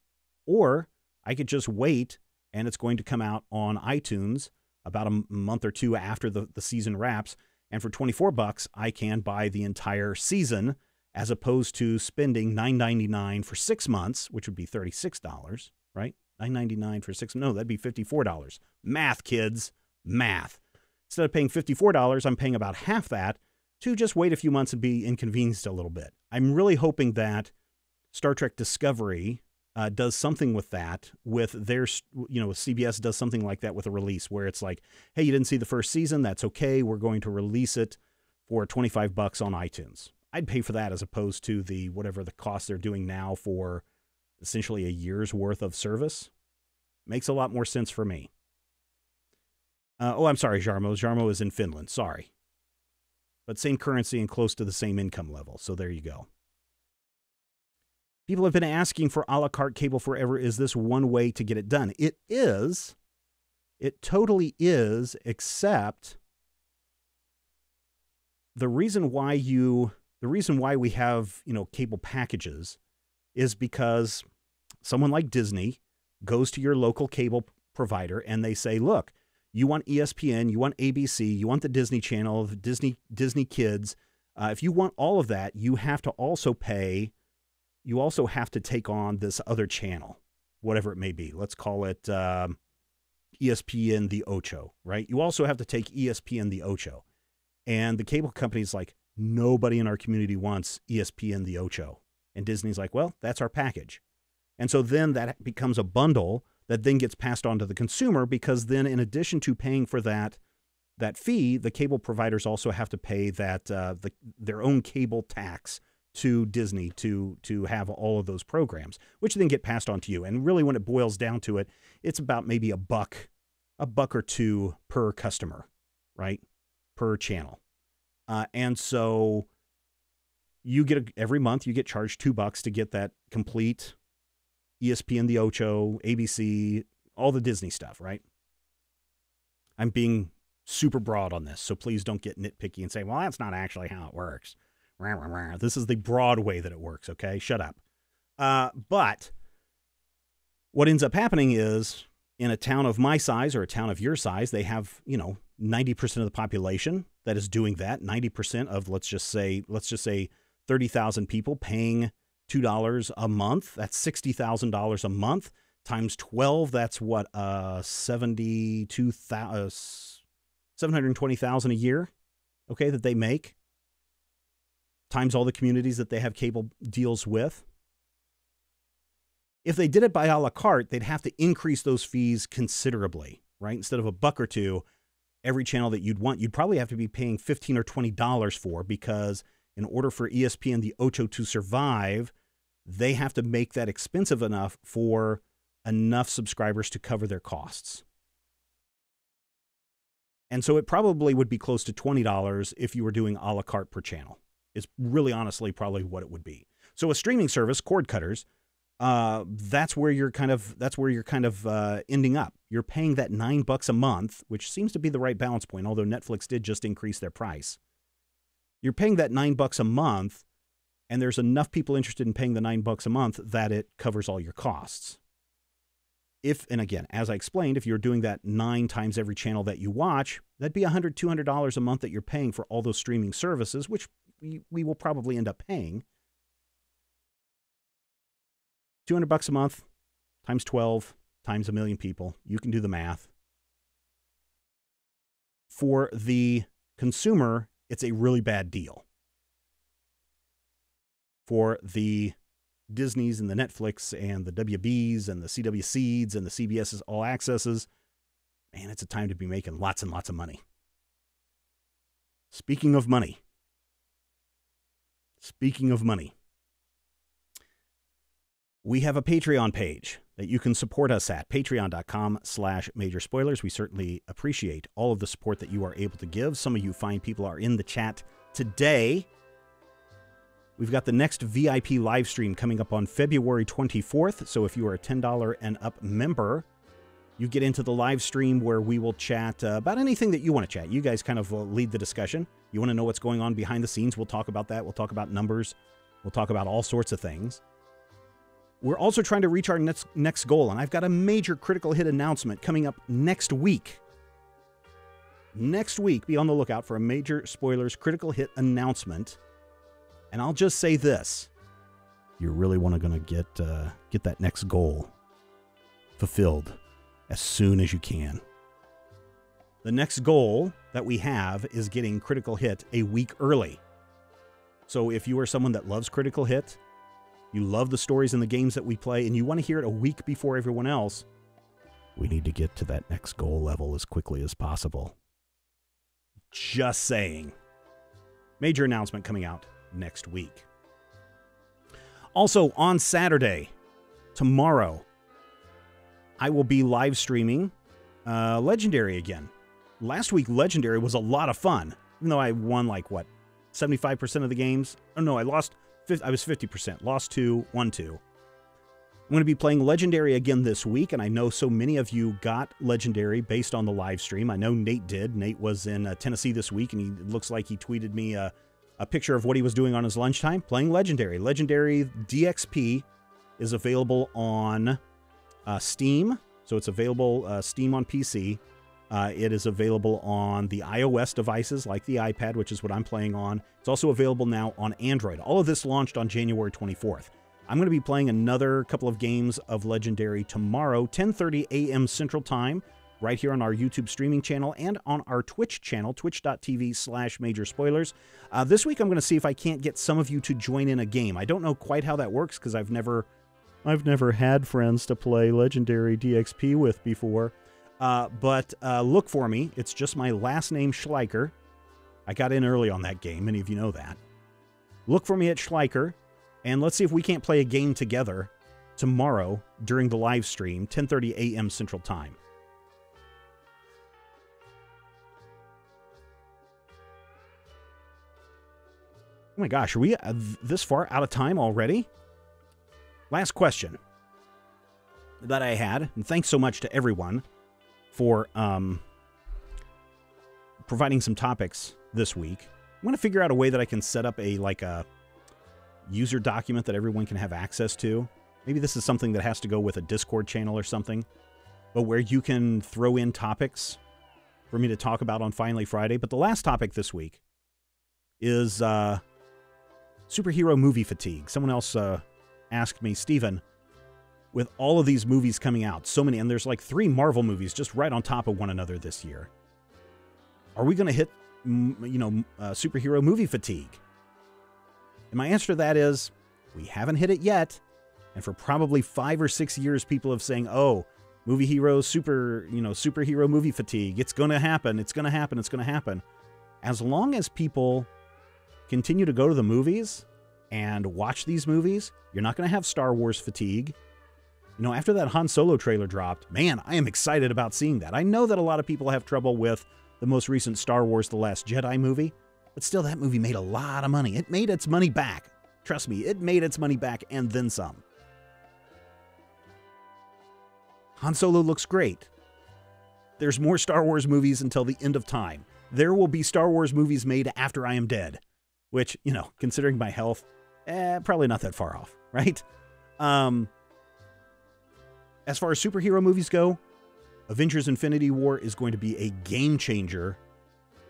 Or I could just wait and it's going to come out on iTunes about a month or two after the season wraps. And for $24, I can buy the entire season as opposed to spending $9.99 for 6 months, which would be $36, right? $9.99 for 6, no, that'd be $54. Math, kids, math. Instead of paying $54, I'm paying about half that to just wait a few months and be inconvenienced a little bit. I'm really hoping that Star Trek Discovery does something with that, with their, you know, CBS does something like that with a release where it's like, hey, you didn't see the first season, that's okay, we're going to release it for $25 on iTunes. I'd pay for that as opposed to the whatever the cost they're doing now for essentially a year's worth of service. Makes a lot more sense for me. I'm sorry, Jarmo. Jarmo is in Finland, sorry. But same currency and close to the same income level, so there you go. People have been asking for a la carte cable forever. Is this one way to get it done? It is. It totally is, except the reason why we have, you know, cable packages is because someone like Disney goes to your local cable provider and they say, look, you want ESPN, you want ABC, you want the Disney Channel, Disney Kids. If you want all of that, you have to also pay. You also have to take on this other channel, whatever it may be. Let's call it ESPN the Ocho, right? You also have to take ESPN the Ocho. And the cable company's like, nobody in our community wants ESPN the Ocho. And Disney's like, well, that's our package. And so then that becomes a bundle that then gets passed on to the consumer, because then in addition to paying for that fee, the cable providers also have to pay that their own cable tax to Disney to have all of those programs, which then get passed on to you. And really, when it boils down to it, it's about maybe a buck or two per customer, right? Per channel. And so you get every month you get charged $2 to get that complete ESPN the Ocho, ABC, all the Disney stuff, right? I'm being super broad on this, so please don't get nitpicky and say, well, that's not actually how it works. This is the broad way that it works, okay? Shut up. But what ends up happening is, in a town of my size or a town of your size, they have, 90% of the population that is doing that. 90% of, let's just say 30,000 people paying $2 a month. That's $60,000 a month times 12. That's what, 720,000 a year, okay, that they make, times all the communities that they have cable deals with. If they did it by a la carte, they'd have to increase those fees considerably, right? Instead of $1 or $2, every channel that you'd want, you'd probably have to be paying $15 or $20 for, because in order for ESPN the Ocho to survive, they have to make that expensive enough for enough subscribers to cover their costs. And so it probably would be close to $20 if you were doing a la carte per channel. Is really honestly probably what it would be. So a streaming service, cord cutters, that's where you're kind of ending up. You're paying that $9 a month, which seems to be the right balance point, although Netflix did just increase their price. You're paying that $9 a month, and there's enough people interested in paying the $9 a month that it covers all your costs. and again, as I explained, if you're doing that 9 times every channel that you watch, that'd be $100, $200 a month that you're paying for all those streaming services, which we will probably end up paying. $200 a month times 12 times 1 million people. You can do the math. For the consumer, it's a really bad deal. For the Disneys and the Netflix and the WBs and the CW Seeds and the CBS's All Accesses, man, it's a time to be making lots and lots of money. Speaking of money, we have a Patreon page that you can support us at, patreon.com/Major Spoilers. We certainly appreciate all of the support that you are able to give. Some of you fine people are in the chat today. We've got the next VIP live stream coming up on February 24th. So if you are a $10 and up member, you get into the live stream where we will chat about anything that you want to chat. You guys kind of lead the discussion. You want to know what's going on behind the scenes. We'll talk about that. We'll talk about numbers. We'll talk about all sorts of things. We're also trying to reach our next goal, and I've got a major critical hit announcement coming up next week. Next week, be on the lookout for a Major Spoilers critical hit announcement. And I'll just say this. You really want to get that next goal fulfilled as soon as you can. The next goal that we have is getting Critical Hit a week early. So if you are someone that loves Critical Hit, you love the stories and the games that we play, and you want to hear it a week before everyone else, we need to get to that next goal level as quickly as possible. Just saying. Major announcement coming out next week. Also, on Saturday, tomorrow, I will be live streaming Legendary again. Last week, Legendary was a lot of fun, even though I won 75% of the games. Oh no, I was 50%. Lost 2, won 2. I'm going to be playing Legendary again this week, and I know so many of you got Legendary based on the live stream. I know Nate did. Nate was in Tennessee this week, and it looks like he tweeted me a picture of what he was doing on his lunchtime, playing Legendary. Legendary DXP is available on Steam, so it's available Steam on PC. It is available on the iOS devices like the iPad, which is what I'm playing on. It's also available now on Android. All of this launched on January 24th. I'm going to be playing another couple of games of Legendary tomorrow, 10:30 a.m. Central Time, right here on our YouTube streaming channel and on our Twitch channel, twitch.tv/Major Spoilers. This week I'm going to see if I can't get some of you to join in a game. I don't know quite how that works because I've never had friends to play Legendary DXP with before. But look for me. It's just my last name, Schleicher. I got in early on that game. Many of you know that. Look for me at Schleicher, and let's see if we can't play a game together tomorrow during the live stream, 10:30 a.m. Central Time. Oh my gosh, are we this far out of time already? Last question that I had, and thanks so much to everyone for providing some topics this week. I'm going to figure out a way that I can set up a user document that everyone can have access to. Maybe this is something that has to go with a Discord channel or something, but where you can throw in topics for me to talk about on Finally Friday. But the last topic this week is superhero movie fatigue. Someone else asked me, Stephen, with all of these movies coming out, so many, and there's 3 Marvel movies just right on top of one another this year, are we going to hit, superhero movie fatigue? And my answer to that is, we haven't hit it yet. And for probably 5 or 6 years, people have saying, oh, movie heroes, superhero movie fatigue. It's going to happen. It's going to happen. It's going to happen. As long as people continue to go to the movies and watch these movies, you're not going to have Star Wars fatigue. After that Han Solo trailer dropped, man, I am excited about seeing that. I know that a lot of people have trouble with the most recent Star Wars The Last Jedi movie, but still, that movie made a lot of money. It made its money back. Trust me, it made its money back and then some. Han Solo looks great. There's more Star Wars movies until the end of time. There will be Star Wars movies made after I am dead, which, considering my health, probably not that far off, right? As far as superhero movies go, Avengers Infinity War is going to be a game changer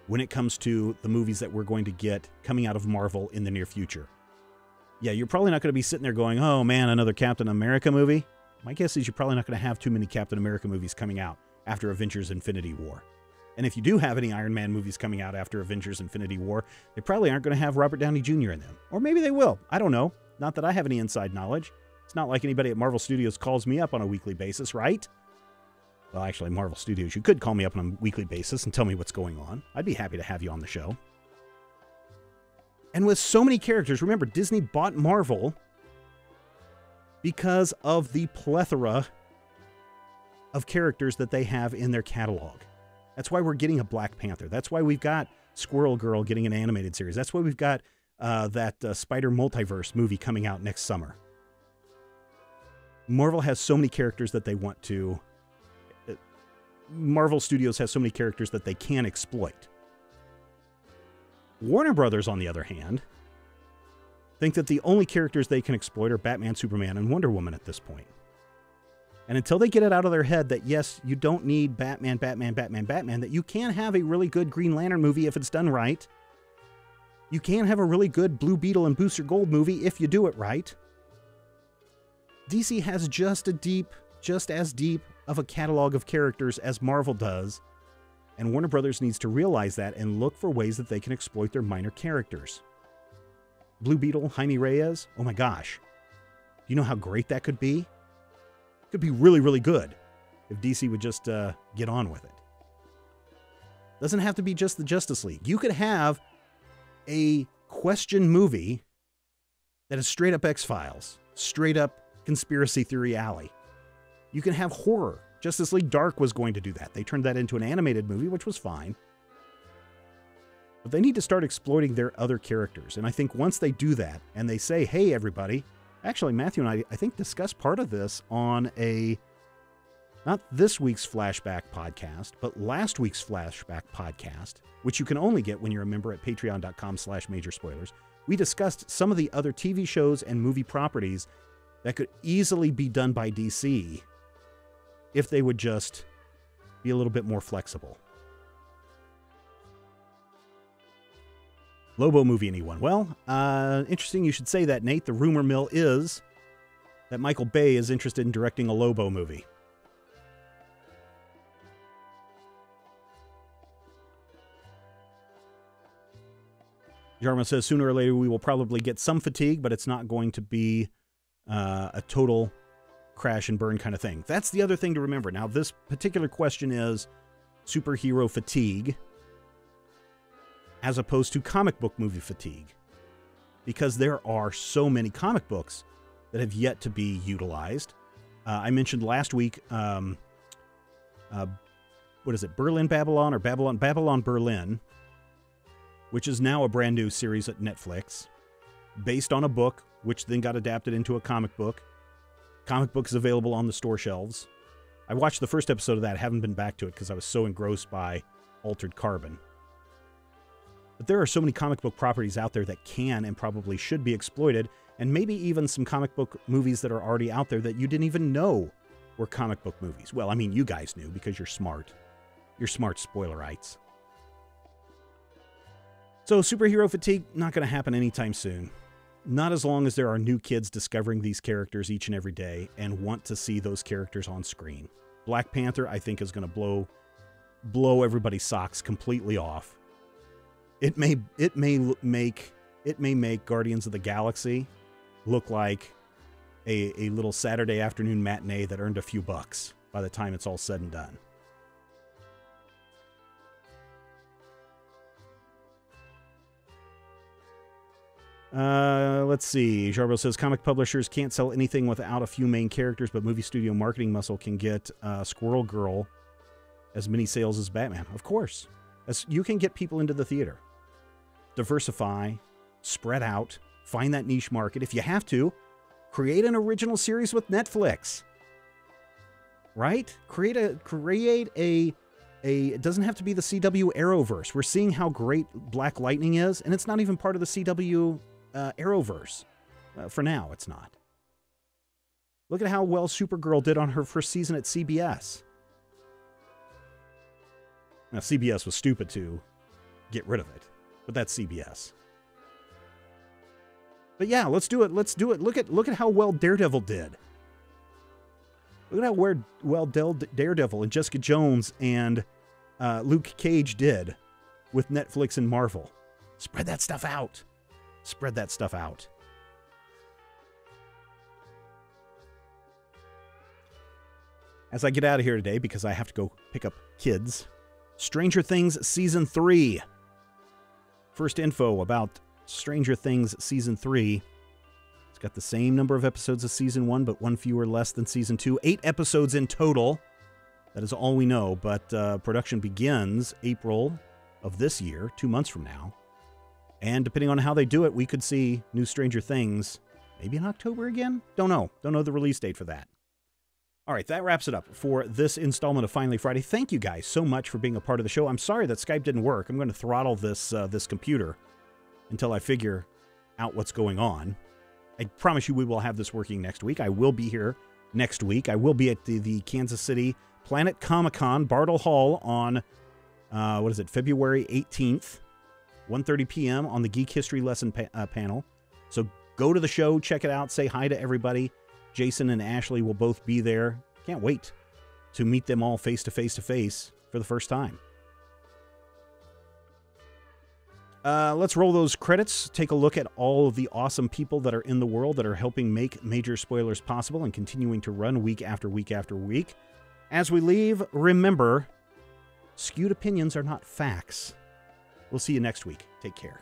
when it comes to the movies that we're going to get coming out of Marvel in the near future. Yeah, you're probably not going to be sitting there going, oh man, another Captain America movie. My guess is you're probably not going to have too many Captain America movies coming out after Avengers Infinity War. And if you do have any Iron Man movies coming out after Avengers Infinity War, they probably aren't going to have Robert Downey Jr. in them. Or maybe they will. I don't know. Not that I have any inside knowledge. It's not like anybody at Marvel Studios calls me up on a weekly basis, right? Well, actually, Marvel Studios, you could call me up on a weekly basis and tell me what's going on. I'd be happy to have you on the show. And with so many characters, remember, Disney bought Marvel because of the plethora of characters that they have in their catalog. That's why we're getting a Black Panther. That's why we've got Squirrel Girl getting an animated series. That's why we've got that Spider Multiverse movie coming out next summer. Marvel has so many characters that they want to... Marvel Studios has so many characters that they can exploit. Warner Brothers, on the other hand, think that the only characters they can exploit are Batman, Superman, and Wonder Woman at this point. And until they get it out of their head that, yes, you don't need Batman, that you can have a really good Green Lantern movie if it's done right. You can have a really good Blue Beetle and Booster Gold movie if you do it right. DC has just as deep of a catalog of characters as Marvel does, and Warner Brothers needs to realize that and look for ways that they can exploit their minor characters. Blue Beetle, Jaime Reyes, oh my gosh. Do you know how great that could be? It could be really, really good if DC would just get on with it. Doesn't have to be just the Justice League. You could have a question movie that is straight up X-Files, straight up conspiracy theory alley. You can have horror. Justice League Dark was going to do that. They turned that into an animated movie, which was fine. But they need to start exploiting their other characters. And I think once they do that, and they say, hey, everybody, actually, Matthew and I think, discussed part of this on not this week's Flashback podcast, but last week's Flashback podcast, which you can only get when you're a member at patreon.com/majorspoilers. We discussed some of the other TV shows and movie properties that could easily be done by DC if they would just be a little bit more flexible. Lobo movie, anyone? Well, interesting you should say that, Nate. The rumor mill is that Michael Bay is interested in directing a Lobo movie. Jarmo says, sooner or later we will probably get some fatigue, but it's not going to be a total crash and burn kind of thing. That's the other thing to remember. Now, this particular question is superhero fatigue as opposed to comic book movie fatigue, because there are so many comic books that have yet to be utilized. I mentioned last week, what is it, Berlin Babylon or Babylon Berlin, which is now a brand new series at Netflix, based on a book, which then got adapted into a comic book. Comic book is available on the store shelves. I watched the first episode of that. Haven't been back to it because I was so engrossed by Altered Carbon. But there are so many comic book properties out there that can and probably should be exploited, and maybe even some comic book movies that are already out there that you didn't even know were comic book movies. Well, I mean, you guys knew because you're smart. You're smart spoilerites. So superhero fatigue, not going to happen anytime soon. Not as long as there are new kids discovering these characters each and every day and want to see those characters on screen. Black Panther, I think, is going to blow everybody's socks completely off. It may make Guardians of the Galaxy look like a little Saturday afternoon matinee that earned a few bucks by the time it's all said and done. Let's see. Jarbo says comic publishers can't sell anything without a few main characters, but movie studio marketing muscle can get Squirrel Girl as many sales as Batman. Of course. You can get people into the theater. Diversify, spread out, find that niche market. If you have to, create an original series with Netflix. Right? Create a it doesn't have to be the CW Arrowverse. We're seeing how great Black Lightning is, and it's not even part of the CW Arrowverse. For now, it's not. Look at how well Supergirl did on her first season at CBS. Now, CBS was stupid to get rid of it, but that's CBS. But yeah, let's do it. Let's do it. Look at how well Daredevil did. Look at how well Daredevil and Jessica Jones and Luke Cage did with Netflix and Marvel. Spread that stuff out. Spread that stuff out. As I get out of here today, because I have to go pick up kids, Stranger Things Season 3. First info about Stranger Things Season 3. It's got the same number of episodes as Season 1, but one fewer less than Season 2. 8 episodes in total. That is all we know, but production begins April of this year, 2 months from now. And depending on how they do it, we could see new Stranger Things maybe in October again? Don't know. Don't know the release date for that. All right, that wraps it up for this installment of Finally Friday. Thank you guys so much for being a part of the show. I'm sorry that Skype didn't work. I'm going to throttle this computer until I figure out what's going on. I promise you we will have this working next week. I will be here next week. I will be at the Kansas City Planet Comic-Con, Bartle Hall on, February 18th, 1:30 p.m. on the Geek History Lesson panel. So go to the show, check it out, say hi to everybody. Jason and Ashley will both be there. Can't wait to meet them all face to face for the first time. Let's roll those credits. Take a look at all of the awesome people that are in the world that are helping make Major Spoilers possible and continuing to run week after week after week. As we leave, remember, skewed opinions are not facts. We'll see you next week. Take care.